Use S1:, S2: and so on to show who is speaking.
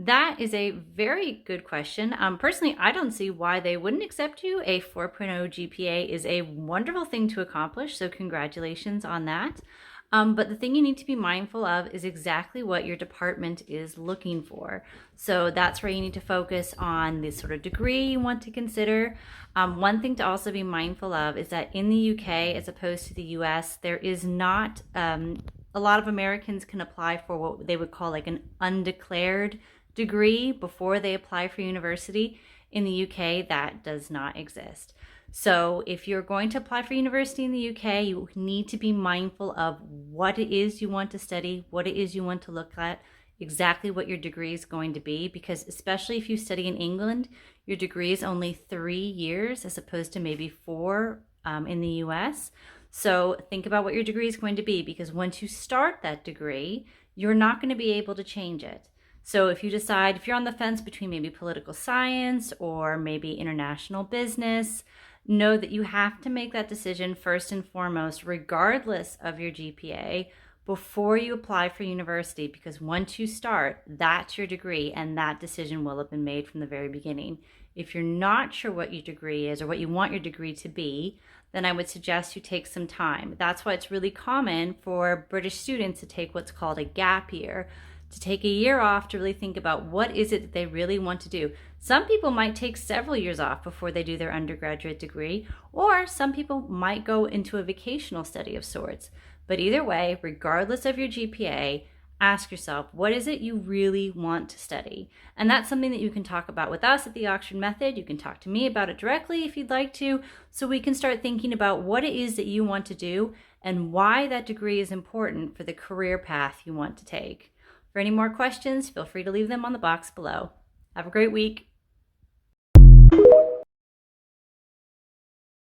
S1: That is a very good question. Personally, I don't see why they wouldn't accept you. A 4.0 GPA is a wonderful thing to accomplish, so congratulations on that. But the thing you need to be mindful of is exactly what your department is looking for. So that's where you need to focus on the sort of degree you want to consider. One thing to also be mindful of is that in the UK, as opposed to the US, there is not, a lot of Americans can apply for what they would call like an undeclared degree before they apply for university. In the UK, that does not exist. So if you're going to apply for university in the UK, you need to be mindful of what it is you want to study, what it is you want to look at, exactly what your degree is going to be, because especially if you study in England, your degree is only 3 years as opposed to maybe 4 in the US. So think about what your degree is going to be, because once you start that degree, you're not going to be able to change it. So if you decide, if you're on the fence between maybe political science or maybe international business, know that you have to make that decision first and foremost, regardless of your GPA, before you apply for university, because once you start, that's your degree and that decision will have been made from the very beginning. If you're not sure what your degree is or what you want your degree to be, then I would suggest you take some time. That's why it's really common for British students to take what's called a gap year, to take a year off to really think about what is it that they really want to do. Some people might take several years off before they do their undergraduate degree, or some people might go into a vocational study of sorts. But either way, regardless of your GPA, ask yourself, what is it you really want to study? And that's something that you can talk about with us at the Oxford Method. You can talk to me about it directly if you'd like to, so we can start thinking about what it is that you want to do and why that degree is important for the career path you want to take. For any more questions, feel free to leave them on the box below. Have a great week.